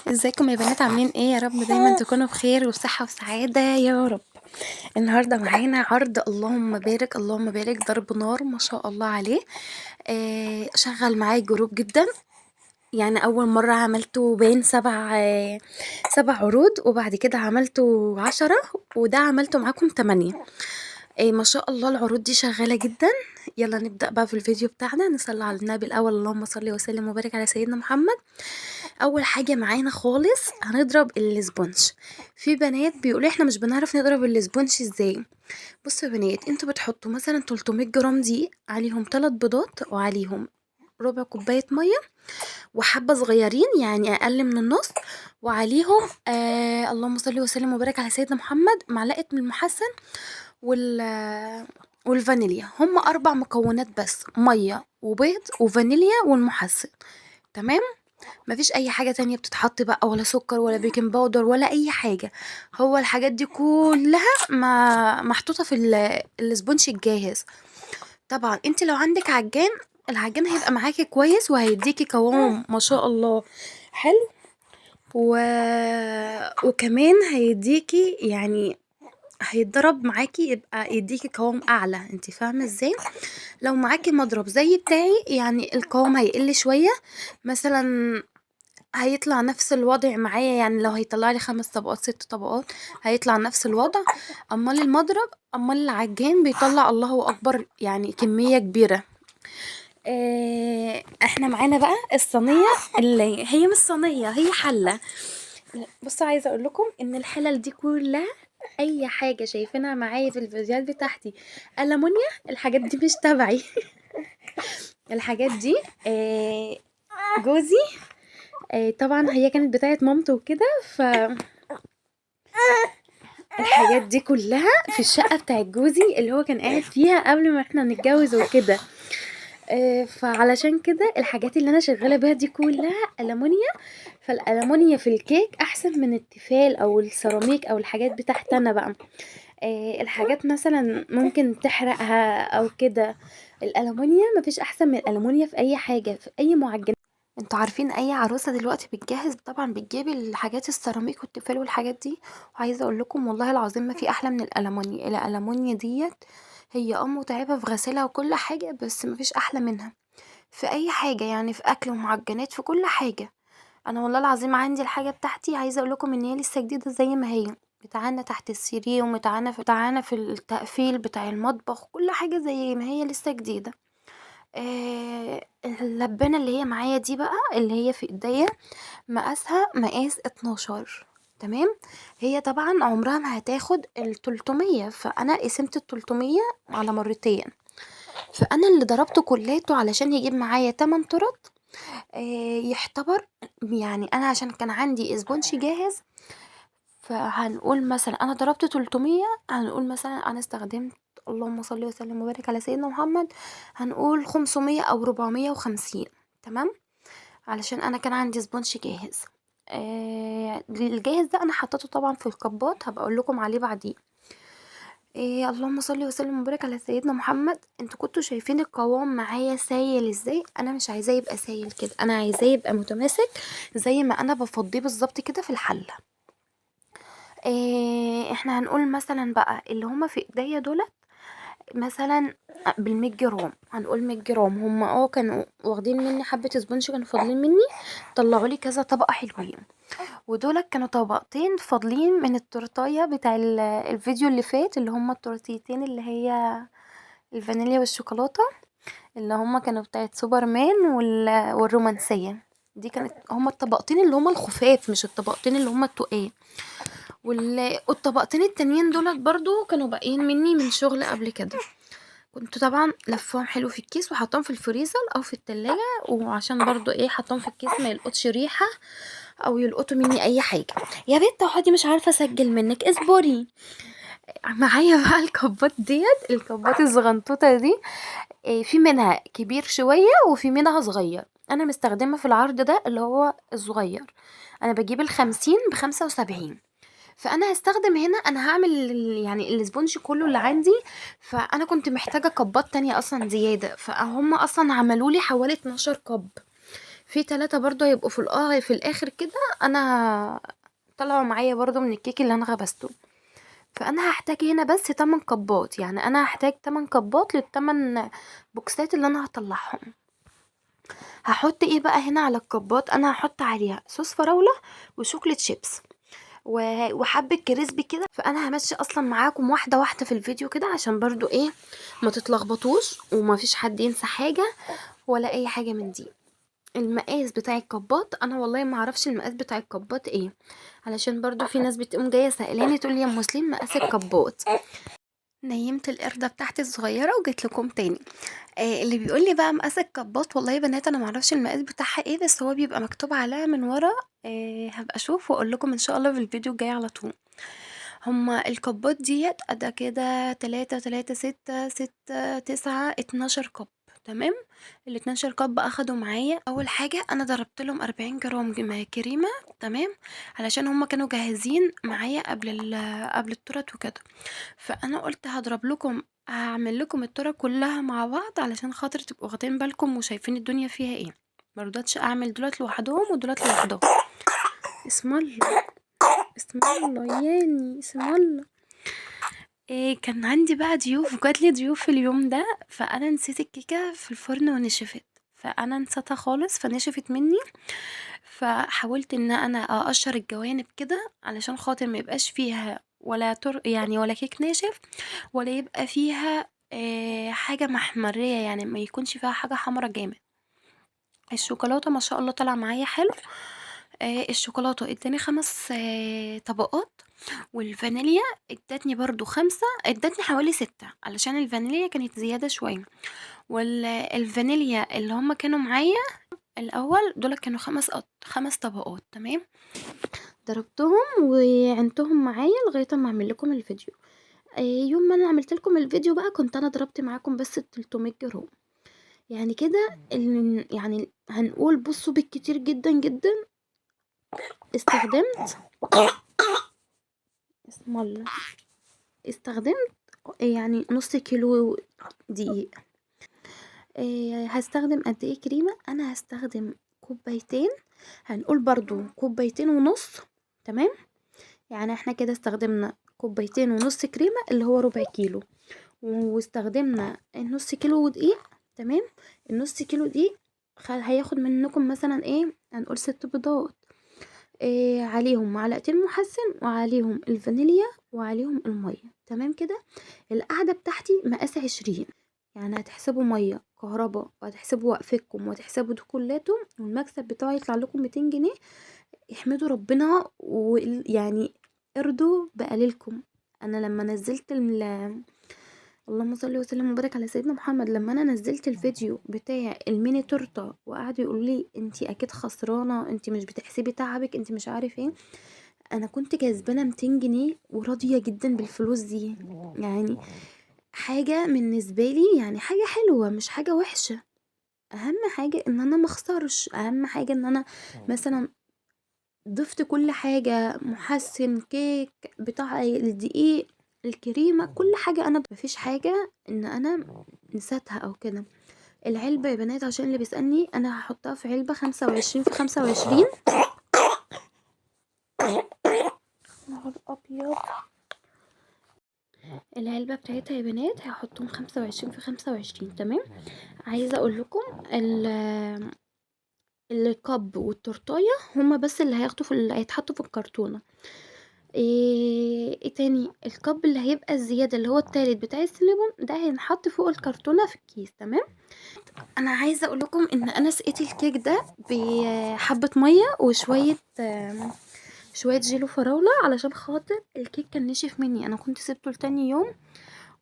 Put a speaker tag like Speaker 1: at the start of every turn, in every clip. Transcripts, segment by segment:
Speaker 1: ازيكم يا بنات؟ عاملين ايه؟ يا رب دايما تكونوا بخير وصحة وسعادة يا رب. النهاردة معانا عرض اللهم بارك اللهم بارك، ضرب نار ما شاء الله عليه. شغل معايا جروب جدا. يعني اول مرة عملته بين سبع عروض، وبعد كده عملته 10، وده عملته معاكم 8. ما شاء الله العروض دي شغالة جدا. يلا نبدأ بقى في الفيديو بتاعنا. نصلي على النبي الأول، اللهم صل وسلم وبارك على سيدنا محمد. اول حاجه معانا خالص هنضرب الاسبونج. في بنات بيقولوا احنا مش بنعرف نضرب الاسبونج ازاي. بصوا يا بنات، انتوا بتحطوا مثلا 300 جرام دقيق، عليهم 3 بيضات، وعليهم ربع كوبايه ميه، وحبه صغيرين يعني اقل من النص، وعليهم اللهم صل وسلم وبارك على سيدنا محمد معلقه من المحسن وال والفانيليا. هم 4 مكونات بس: ميه وبيض وفانيليا والمحسن. تمام. مفيش اي حاجة تانية بتتحط بقى، ولا سكر ولا بيكنج باودر ولا اي حاجة. هو الحاجات دي كلها محطوطة في الاسبونج الجاهز. طبعا انت لو عندك عجان، العجان هيبقى معاكي كويس وهيديكي قوام ما شاء الله حلو. و... وكمان هيديكي يعني هيتضرب معاكي، يبقى يديكي قوام اعلى. انت فاهمه ازاي؟ لو معاكي مضرب زي بتاعي يعني القوام هيقل شويه. مثلا هيطلع نفس الوضع معايا، يعني لو هيطلع لي 5 طبقات 6 طبقات هيطلع نفس الوضع. امال المضرب، امال العجان بيطلع الله اكبر يعني كمية كبيرة. احنا معانا بقى الصينية، اللي هي مش صينية، هي حلة. بصوا، عايزة اقول لكم ان الحلل دي كلها، اي حاجة شايفينها معايا في الفيديوهات بتاعتي ألمونيا، الحاجات دي مش تبعي. الحاجات دي جوزي. طبعا هي كانت بتاعت مامته وكده. الحاجات دي كلها في الشقة بتاعت جوزي اللي هو كان قاعد فيها قبل ما احنا نتجوز وكده. فعلشان كده الحاجات اللي انا شغالة بيها دي كلها ألمونيا. فالألمونيا في الكيك احسن من التيفال او السيراميك او الحاجات بتاعتنا بقى. الحاجات مثلا ممكن تحرقها او كده. الألمونيا مفيش احسن من الألمونيا في اي حاجة، في اي معجنات. انتوا عارفين اي عروسة دلوقتي بتجهز طبعا بتجيب الحاجات السيراميك والتيفال والحاجات دي. وعايزة اقول لكم والله العظيم ما في احلى من الألمونيا. الألمونيا ديت هي متعبة في غسيلها وكل حاجة، بس ما فيش احلى منها في اي حاجة، يعني في اكل ومعجنات في كل حاجة. انا والله العظيم عندي الحاجة بتاعتي، عايزة اقول لكم ان هي لسه جديدة زي ما هي، بتاعنا تحت السرير ومتعانة في التقفيل بتاع المطبخ، كل حاجة زي ما هي لسه جديدة. اللبانة اللي هي معايا دي بقى، اللي هي في ايديا، مقاسها مقاس 12. تمام. هي طبعا عمرها ما هتاخد ال 300، فانا قسمت ال 300 على مرتين. فانا اللي ضربته كليته علشان يجيب معايا 8 طرط. يعتبر يعني انا عشان كان عندي اسبونش جاهز، فهنقول مثلا انا ضربت 300، هنقول مثلا انا استخدمت، اللهم صل وسلم وبارك على سيدنا محمد، هنقول 500 او 450. تمام. علشان انا كان عندي سبونج جاهز. الجاهز ده انا حطيته طبعا في الكبات، هبقى اقول لكم عليه بعدين. اللهم صل وسلم وبارك على سيدنا محمد. انتوا كنتوا شايفين القوام معايا سايل ازاي؟ انا مش عايزاه يبقى سايل كده، انا عايزاه يبقى متماسك زي ما انا بفضيه بالظبط كده في الحله. احنا هنقول مثلا بقى اللي هما في ايديا دول، مثلا بالمية جرام، هنقول 100 جرام. هم كانوا واخدين مني حبة سبونج، كانوا فاضلين مني، طلعوا لي كذا طبقة حلوين. ودول كانوا طبقتين فاضلين من التورتايه بتاع الفيديو اللي فات، اللي هم التورتيتين اللي هي الفانيليا والشوكولاتة، اللي هم كانوا بتاعت سوبرمان والرومانسية. دي كانت هما الطبقتين اللي هما الخفاف، مش الطبقتين اللي هما التقال. والطبقتين التانيين دولت برضو كانوا باقيين مني من شغل قبل كده. كنت طبعا لفاهم حلو في الكيس وحطاهم في الفريزر او في التلاجة، وعشان برضو حطاهم في الكيس ما يلقطش ريحة او يلقطوا مني اي حاجة. يا بنت اقعدي، مش عارفة اسجل منك، اصبري. معايا بقى الكبات ديت، الكبات الزغنطوطة دي. في منها كبير شوية وفي منها صغير. انا مستخدمة في العرض ده اللي هو الصغير. انا بجيب ال50 ب75. فانا هستخدم هنا، انا هعمل يعني الاسبونج كله اللي عندي. فانا كنت محتاجة كبات تانية اصلا زيادة، فهم اصلا عملوا لي حوالي 12 كب. في 3 برضه هيبقوا في الآخر كده، أنا طلعوا معايا برضه من الكيك اللي أنا خبزته. فأنا هاحتاج هنا بس 8 كبّات، يعني أنا هاحتاج 8 كبّات لل8 بوكسات اللي أنا هاطلّعهم. هاحط إيه بقى هنا على الكبّات، أنا هاحط عليها صوص فراولة وشوكولاتة شيبس وحبة كريسبي كده. فأنا هامشّي أصلًا معاكم واحدة واحدة في الفيديو كده عشان برضه إيه ما تتلخبطوش وما فيش حد ينسى حاجة ولا أي حاجة من دي. المقاس بتاع الكبّات أنا والله ما اعرفش المقاس بتاع الكبّات إيه، علشان برضه في ناس بتقوم جاية سألاني تقول لي: يا أم مسلم مقاس الكبّات. نيمت القردة بتاعتي الصغيرة وجيت لكم تاني. اللي بيقول لي بقى مقاس الكبّات، والله يا بنات أنا ما اعرفش المقاس بتاعها إيه، بس هو بيبقى مكتوب عليها من ورا. هابقى أشوف وأقول لكم إن شاء الله في الفيديو الجاي على طول. هما الكبات ديّة أدا كده 3، 3، 6، 6، 9، 12 كَب. تمام. ال12 كَب أخدوا معايا. أول حاجة أنا ضربت لهم 40 جرام كريمة. تمام. علشان هما كانوا جاهزين معايا قبل التورت وكده. فأنا قُلت هاعمل لكم التورة كلها مع بعض علشان خاطر تبقوا واخدين بالكم وشايفين الدنيا فيها إيه. ما رضيتش أعمل دُولة لوحدهم ودُولة لوحدهم. اسم الله، اسم الله، ياني اسم الله. كان عندي بقى ضيوف، جات لي ضيوف في اليوم ده، فأنا نسيت الكيكة في الفرن ونشفت. فأنا نسيتها خالص فنشفت مني. فحاولت إن أنا أقشر الجوانب كده علشان خاطر ما يبقاش فيها ولا يعني ولا كيك ناشف ولا يبقى فيها حاجة محمرية، يعني ما يكونش فيها حاجة حمرا جامد. الشوكولاتة ما شاء الله طالعة معايا حلو. الشوكولاتة اداني 5 طبقات، والفانيليا ادتني برضو 5، ادتني حوالي 6 علشان الفانيليا كانت زيادة شوية. والفانيليا اللي هما كانوا معايا الأول دول كانوا 5 طبقات. تمام. ضربتهم وعينتهم معايا لغاية ما اعمل لكم الفيديو. يوم ما انا عملت لكم الفيديو بقى كنت انا ضربت معاكم بس 300 جرام. يعني كده يعني هنقول بصوا بالكتير جدا جدا استخدمت اسم الله استخدمت يعني نص كيلو دقيق. هستخدم قد ايه كريمة، انا هستخدم كوبايتين، هنقول برضو كوبايتين ونص. تمام. يعني احنا كده استخدمنا كوبايتين ونص كريمة اللي هو ربع كيلو، واستخدمنا النص كيلو دقيق. تمام. النص كيلو دقيق هياخد منكم مثلا ايه هنقول 6 بيضات. عليهم معلقتين محسن وعليهم الفانيليا وعليهم المية. تمام كده. القاعدة بتاعتي مقاس 20، يعني هتحسبوا مية كهرباء وهتحسبوا وقفتكم وهتحسبوا ده كلاته والمكسب بتاعي يطلع لكم 200 جنيه. احمدوا ربنا ويعني ارضوا بقليلكم. انا لما نزلت اللهم صل وسلم وبارك على سيدنا محمد، لما انا نزلت الفيديو بتاع الميني تورته وقعدوا يقولوا لي انتي اكيد خسرانه، انتي مش بتحسبي تعبك، انتي مش عارف ايه، انا كنت كسبانه 200 جنيه وراضيه جدا بالفلوس دي. يعني حاجه بالنسبه لي، يعني حاجه حلوه مش حاجه وحشه. اهم حاجه ان انا مخسرش، اهم حاجه ان انا مثلا ضفت كل حاجة، محسن كيك بتاع الدقيق الكريمة كل حاجة، انا مفيش حاجة ان انا نسيتها او كده. العلبة يا بنات عشان اللي بيسألني انا هحطها في علبة 25 في 25. نهار ابيض. العلبة بتاعتها يا بنات هحطهم 25 في 25. تمام. عايزة اقول لكم الكب والتورتايه هما بس اللي اللي هيتحطوا في الكرتونة. ايه تاني، الكب اللي هيبقى الزيادة اللي هو التالت بتاع السيليبون ده هينحط فوق الكرتونة في الكيس. تمام. انا عايزة اقول لكم ان انا سقيت الكيك ده بحبة مية وشوية شوية جيلو فراولة علشان خاطر الكيك كان نشف مني، انا كنت سبته لتاني يوم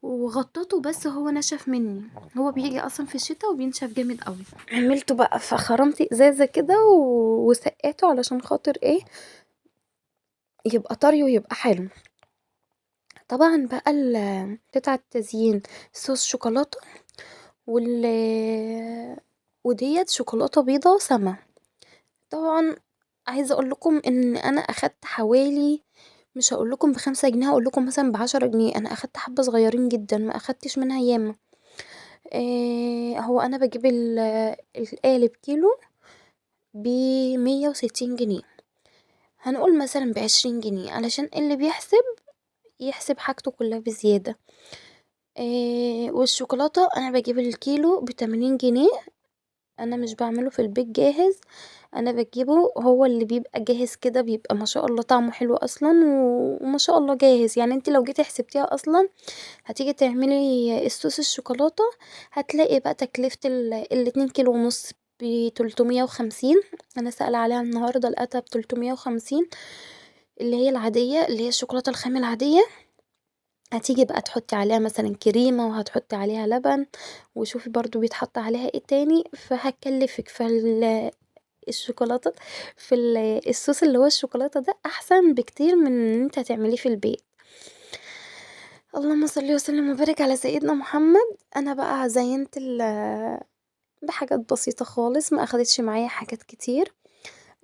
Speaker 1: وغطيته بس هو نشف مني. هو بيجي اصلا في الشتاء وبينشف جامد قوي. عملته بقى فخرمت ازازة كده وسقيته علشان خاطر ايه يبقى طري ويبقى حلو. طبعا بقى قطعة التزيين صوص شوكولاتة وال وديت شوكولاتة بيضة سما. طبعا عايزة اقول لكم ان انا اخدت حوالي، مش هقول لكم ب5 جنيه، هقول لكم مثلا ب10 جنيه. انا اخدت حبة صغيرين جدا ما اخدتش منها ياما. هو انا بجيب القالب كيلو ب160 جنيه، هنقول مثلا ب20 جنيه علشان اللي بيحسب يحسب حاجته كلها بزيادة. والشوكولاتة انا بجيب الكيلو ب80 جنيه، انا مش بعمله في البيت جاهز، انا بجيبه هو اللي بيبقى جاهز كده، بيبقى ما شاء الله طعمه حلو اصلا وما شاء الله جاهز. يعني انت لو جيتي حسبتيها اصلا هتيجي تعملي الصوص الشوكولاتة، هتلاقي بقى تكلفة ال2 كيلو ونص ب350. انا سأله عليها النهاردة لقيتها ب350، اللي هي العادية، اللي هي الشوكولاتة الخام العادية. هتيجي بقى تحطي عليها مثلا كريمة وهتحطي عليها لبن، وشوفي برضو بيتحط عليها ايه تاني، فهتكلفك الشوكولاتة الصوص اللي هو الشوكولاتة ده احسن بكتير من ان انت هتعمليه في البيت. اللهم صل وسلم وبارك على سيدنا محمد. انا بقى زينت بحاجات بسيطة خالص، ما اخدتش معايا حاجات كتير.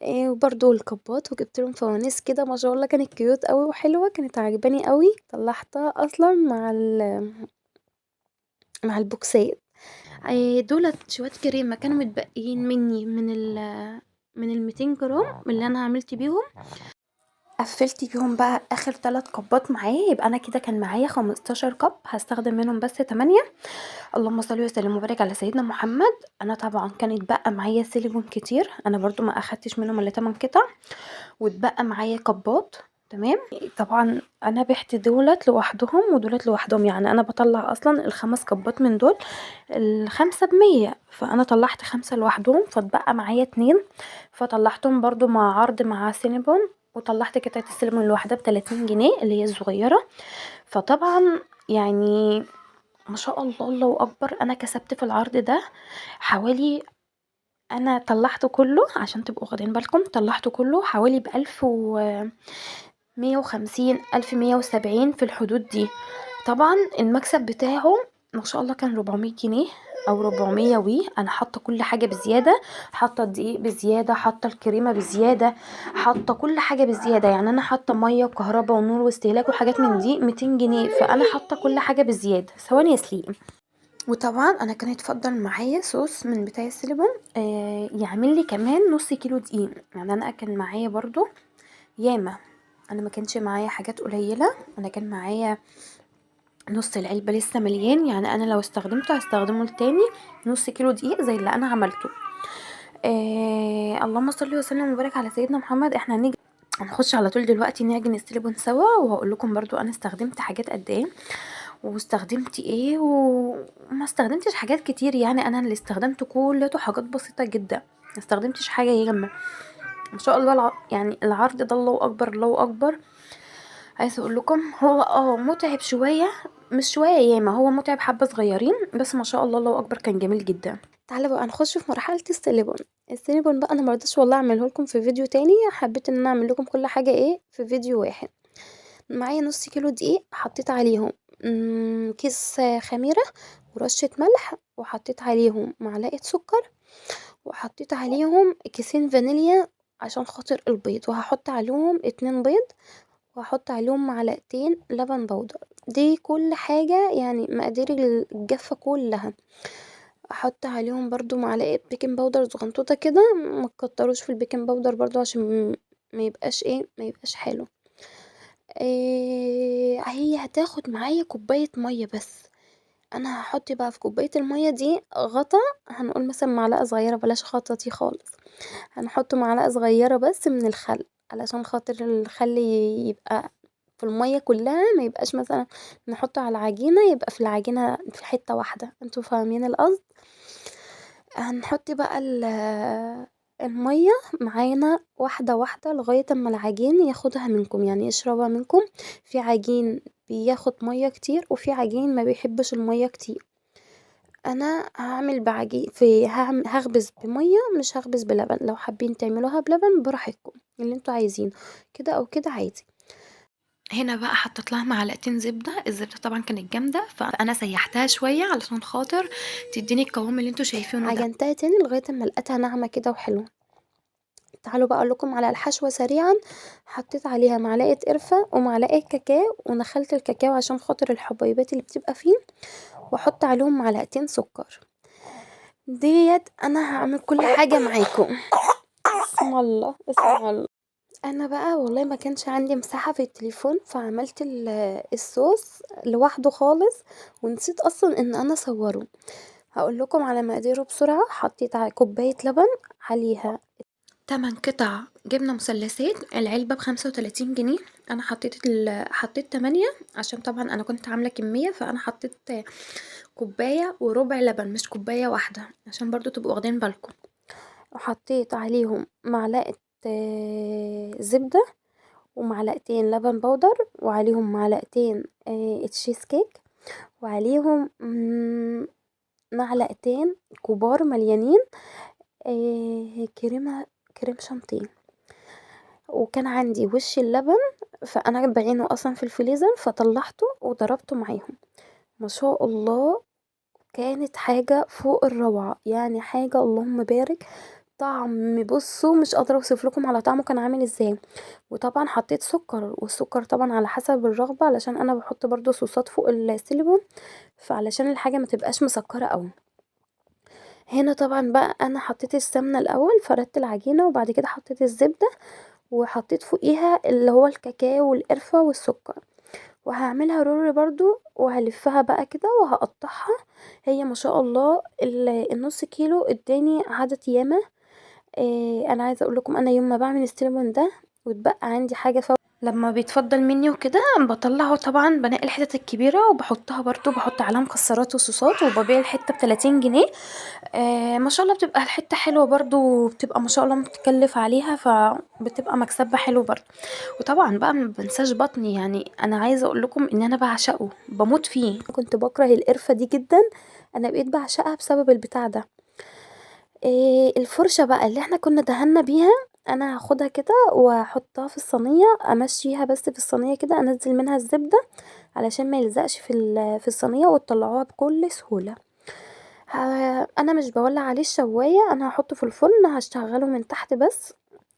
Speaker 1: وبرضو الكبات، وجبت لهم فوانيس كده ما شاء الله، كانت كيوت قوي وحلوة، كانت عجباني قوي. طلعتها اصلا مع البوكسات. دولت شوية كريمة كانوا متبقيين مني من ال200 جرام اللي انا عملت بيهم، قفلت بيهم بقى اخر 3 كبات معايا، يبقى انا كده كان معايا 15 كب، هستخدم منهم بس 8. اللهم صل وسلم وبارك على سيدنا محمد. انا طبعا كانت بقى معايا سيليكون كتير، انا برضو ما اخدتش منهم الا 8 قطع، واتبقى معايا كبات. تمام. طبعا انا بحت دولت لوحدهم ودولت لوحدهم، يعني انا بطلع اصلا ال5 كبات من دول الخمسة ب100، فانا طلعت 5 لوحدهم، فاتبقى معايا 2، فطلعتهم برضو مع عرض مع سينابون، وطلعت قطعة السينابون الواحدة ب30 جنيه اللي هي الصغيرة. فطبعا يعني ما شاء الله الله اكبر، انا كسبت في العرض ده حوالي، انا طلعته كله عشان تبقوا واخدين بالكم، طلعته كله حوالي ب1150 1170 في الحدود دي. طبعا المكسب بتاعه ما شاء الله كان 400 جنيه او 400 انا حاطه كل حاجه بزياده، حاطه الدقيق بزياده، حاطه الكريمه بزياده، حاطه كل حاجه بزياده. يعني انا حاطه ميه وكهرباء ونور واستهلاك وحاجات من دي 200 جنيه، فانا حاطه كل حاجه بزياده. ثواني يا سليم. وطبعا انا كان يتفضل معايا صوص من بتاع السيليبون، يعمل لي كمان نص كيلو دقيق. يعني انا كان معايا برضو ياما، انا ما كانش معايا حاجات قليله، انا كان معايا نص العلبه لسه مليان، يعني انا لو استخدمته هستخدمه لتاني نص كيلو دقيق زي اللي انا عملته. اللهم صل وسلم وبارك على سيدنا محمد. احنا هنخش على طول دلوقتي نعجن السيليبون سوا، وهقول لكم برضو انا استخدمت حاجات قد ايه واستخدمت ايه، وما استخدمتش حاجات كتير. يعني انا اللي استخدمته كلته حاجات بسيطة جدا، ما استخدمتش حاجة ياما. ما شاء الله يعني العرض ده الله اكبر الله اكبر. عايزه اقول لكم هو متعب شوية، مش شوية ياما، هو متعب حبة صغيرين، بس ما شاء الله الله اكبر كان جميل جدا. تعالى بقى نخش في مرحلة السيليبون. السيليبون بقى انا مرضتش والله اعمله لكم في فيديو تاني، حبيت ان انا اعمل لكم كل حاجة ايه في فيديو واحد. معايا نص كيلو دقيق، حطيت عليهم كيس خميرة ورشة ملح، وحطيت عليهم معلقة سكر، وحطيت عليهم كيسين فانيليا عشان خاطر البيض، وهحط عليهم 2 بيض، وهحط عليهم معلقتين لبن بودر. دي كل حاجة يعني مقادير الجافة كلها. احط عليهم برضو معلقة بيكنج باودر صغنطوطة كده، ما تكتروش في البيكنج باودر برضو عشان ما يبقاش ما يبقاش حلو. هي هتاخد معايا كوباية مية بس، انا هحط بقى في كوباية المية دي غطا، هنقول مثلا معلقة صغيرة، بلاش خطتي خالص، هنحط معلقة صغيرة بس من الخل، علشان خاطر الخل يبقى في المية كلها، ما يبقاش مثلا نحطه على العجينة يبقى في العجينة في حتة واحدة، انتوا فاهمين القصد. هنحط بقى المية معانا واحدة واحدة لغاية اما العجين ياخدها منكم، يعني يشربها منكم. في عجين بياخد مية كتير، وفي عجين ما بيحبش المية كتير. انا هعمل بعجين هخبز بمية، مش هخبز بلبن، لو حابين تعملوها بلبن براحتكم اللي انتوا عايزينه، كده او كده عادي. هنا بقى حطيت لها معلقتين زبدة، الزبدة طبعا كانت جامدة، فانا سيحتها شوية علشان خاطر تديني القوام اللي انتوا شايفينه ده. عجنتها تاني لغاية اما لقيتها ناعمة كده وحلوة. تعالوا بقى اقول لكم على الحشوة سريعا. حطيت عليها معلقة قرفة ومعلقة كاكاو، ونخلت الكاكاو عشان خاطر الحبيبات اللي بتبقى فيه، واحط عليهم معلقتين سكر. ديت انا هعمل كل حاجة معاكم. اسم الله اسم الله. انا بقى والله ما كانش عندي مساحة في التليفون، فعملت الصوص لوحده خالص، ونسيت اصلا ان انا اصوره. هقول لكم على مقاديره بسرعة. حطيت كوباية لبن، عليها 8 قطع جبنة مثلثات، العلبة ب35 جنيه. انا حطيت 8 عشان طبعا انا كنت عاملة كمية، فانا حطيت كوباية وربع لبن مش كوباية واحدة، عشان برضو تبقوا واخدين بالكم. وحطيت عليهم معلقة زبدة، ومعلقتين لبن بودر، وعليهم معلقتين تشيز كيك، وعليهم معلقتين كبار مليانين كريم شانتيه. وكان عندي وش اللبن، فانا بعينه اصلا في الفريزر، فطلعته وضربته معاهم. ما شاء الله، كانت حاجة فوق الروعة، يعني حاجة اللهم بارك. طعم بصوا مش قادرة اوصف لكم على طعمه كان عامل ازاي. وطبعا حطيت سكر، والسكر طبعا على حسب الرغبة، علشان انا بحط برضو صوصات فوق السيليبون، فعلشان الحاجة ما تبقاش مسكرة قوي. هنا طبعا بقى انا حطيت السمنة الاول، فردت العجينة، وبعد كده حطيت الزبدة، وحطيت فوقيها اللي هو الكاكاو والقرفة والسكر، وهعملها رول برضو، وهلفها بقى كده وهقطعها. هي ما شاء الله النص كيلو اداني عدد ياما. انا عايزه اقول لكم، انا يوم ما بعمل السينابون ده وتبقى عندي حاجه لما بيتفضل مني وكده، بطلعه طبعا، بنقي الحتت الكبيره وبحطها برضو، بحط عليها مكسرات وصوصات، وببيع الحته ب30 جنيه. ما شاء الله بتبقى الحته حلوه برضو، بتبقى ما شاء الله متكلف عليها، فبتبقى مكسبها حلو برضو. وطبعا بقى ما بنساش بطني، يعني انا عايزه اقول لكم ان انا بعشقه بموت فيه. كنت بكره القرفه دي جدا، انا بقيت بعشقها بسبب البتاع ده. الفرشه بقى اللي احنا كنا دهنا بيها، انا هاخدها كده واحطها في الصينيه، امشيها بس في الصينيه كده، انزل منها الزبده علشان ما يلزقش في الصينيه، وتطلعوها بكل سهوله. انا مش بولع عليه الشوايه، انا هحطه في الفرن، هشغله من تحت بس.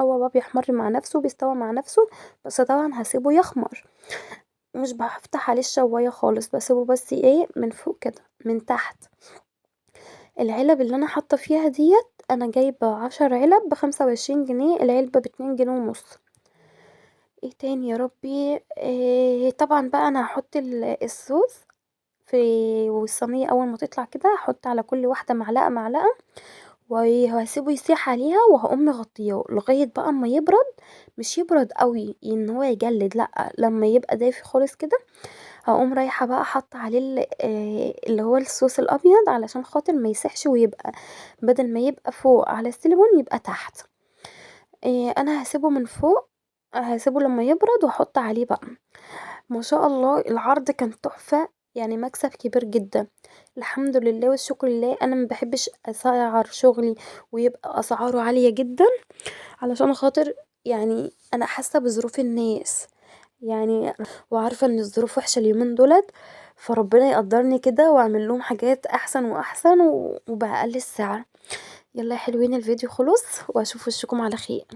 Speaker 1: هو بقى بيحمر مع نفسه، بيستوى مع نفسه، بس طبعا هسيبه يخمر، مش بفتح عليه الشوايه خالص، بسيبه بس ايه من فوق كده من تحت. العلب اللي انا حاطه فيها ديت، انا جايبه 10 علب ب25 جنيه، العلبه ب2 جنيه ونص. ايه تاني يا ربي؟ إيه طبعا بقى انا هحط الصوص في والصينيه، اول ما تطلع كده هحط على كل واحده معلقه معلقه، وهسيبه يسيح عليها، وهقوم مغطياه لغايه بقى اما يبرد. مش يبرد قوي ان هو يجلد، لا، لما يبقى دافي خالص كده، هقوم رايحه بقى حاطه عليه اللي هو الصوص الابيض، علشان خاطر ما يسحش، ويبقى بدل ما يبقى فوق على السيليبون يبقى تحت. انا هسيبه من فوق، هسيبه لما يبرد واحط عليه بقى. ما شاء الله العرض كان تحفة، يعني مكسب كبير جدا. الحمد لله والشكر لله. انا ما بحبش اسعر شغلي ويبقى اسعاره عالية جدا، علشان خاطر يعني انا حاسة بظروف الناس، يعني وعارفة ان الظروف وحشة اليومين دولت، فربنا يقدرني كده واعمل لهم حاجات احسن واحسن وبأقل السعر. يلا يا حلوين، الفيديو خلص، واشوف وشكم على خير.